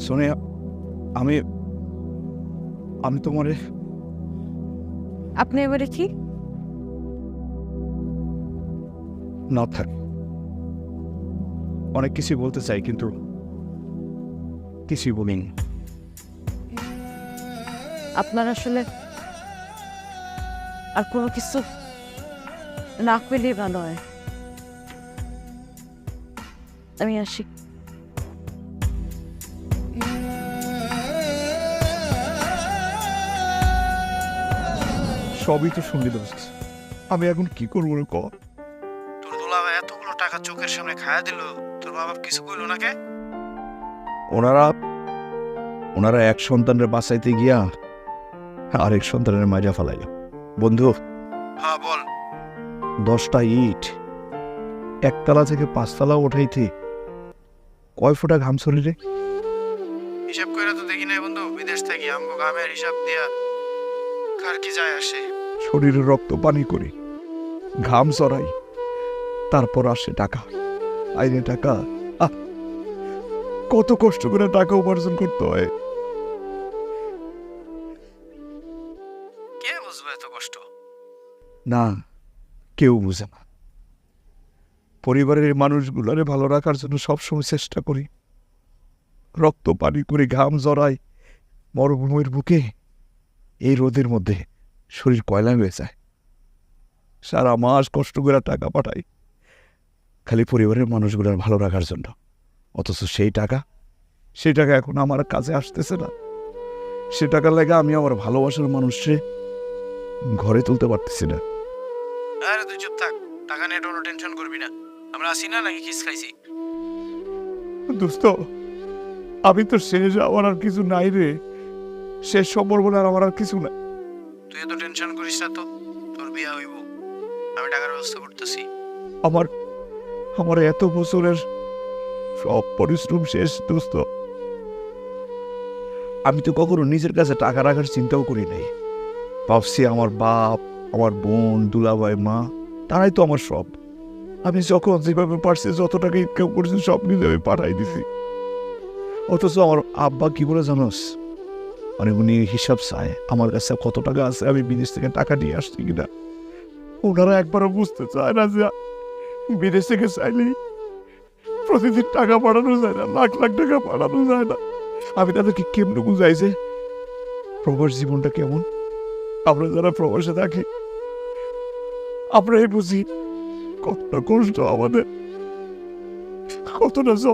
সোনিয়া, আমি আমি তোমারে আপনি এবারে কি না থাক, অনেক কিছুই বলতে চাই কিন্তু কিছুই বলিনি। আপনার আসলে আর কোনো কিছু না পেলে ভালো হয়। আমি আসি। সবই তো শুনলি দোস্ত, আমি এখন কি করবো রে ক? তোর দুলাভাই এতগুলো টাকা চোখের সামনে খায়া দিল, তোর বাবা কিছু কইলো না কে? ওনারা ওনারা এক সন্তানের বাঁচাইতে গিয়া আরেক সন্তানের মাইরা ফেলাইল। বন্ধু, হ্যাঁ বল। 10টা ইট একতলা থেকে 5তলা উঠাইতে কয় ফোঁটা ঘাম ছড়ি রে? হিসাব কইরা তো দেখি নাই বন্ধু, বিদেশ থেকে আমগো ঘামের হিসাব দিয়া কার কি যায় আসে? শরীরে রক্ত পানি করি, ঘাম চড়াই, তারপর আসে টাকা। আইনে টাকা, কত কষ্ট করে টাকা উপার্জন করতে হয়। কে বুঝবে এত কষ্ট? না, কেউ বুঝে না। পরিবারের মানুষগুলারে ভালো রাখার জন্য সবসময় চেষ্টা করি, রক্ত পানি করে ঘাম জড়াই। মরুভূমির বুকে এই রোদের মধ্যে শরীর কয়লা হয়ে যায়, সারা মাস কষ্ট করে টাকা পাঠাই খালি পরিবারের মানুষগুলার ভালো রাখার জন্য। অথচ সেই টাকা এখন আমার কাজে আসতেছে না। সে টাকার লাগে আমি আমার ভালোবাসার মানুষকে ঘরে তুলতে পারতেছি না। আরে তুই চুপ থাক, টাকা নিয়ে কোনো টেনশন করবি না, আমরা আসি না নাকি কিস খাইছি। দোস্ত, আমি তো শেষ, আমার আর কিছু নাই রে। শেষ সম্পর্ক আর আমার আর কিছু না। তুই এত টেনশন করিস না তো, তোর বিয়া হইব, আমি টাকার ব্যবস্থা করতেছি। আমার আমার এত বছরের সব পরিশ্রম শেষ দোস্ত। আমি তো কখনো নিজের কাছে টাকা রাখার চিন্তাও করি নাই। ভাবছি আমার বাপ, আমার বোন, দুলাভাই, মা, তারাই তো আমার সব। আমি যখন যেভাবে পারছি, যত টাকা ইনকাম করছি সব কিছু আমি পাঠাই দিছি। অথচ আমার আব্বা কি বলে জানোস, মানে উনি হিসাব চায় আমার কাছে কত টাকা আছে, আমি বিদেশ থেকে টাকা নিয়ে আসছি কিনা। ওনারা একবারও বুঝতে চায় না যে বিদেশ থেকে চাইলেই প্রতিদিন টাকা পাঠানো যায় না, লাখ লাখ টাকা পাঠানো যায় না। আমি তাদেরকে কেমনে বুঝাই যে প্রবাস জীবনটা কেমন। আমরা যারা প্রবাসে থাকি আমরাই বুঝি কতটা কষ্ট আমাদের, কতটা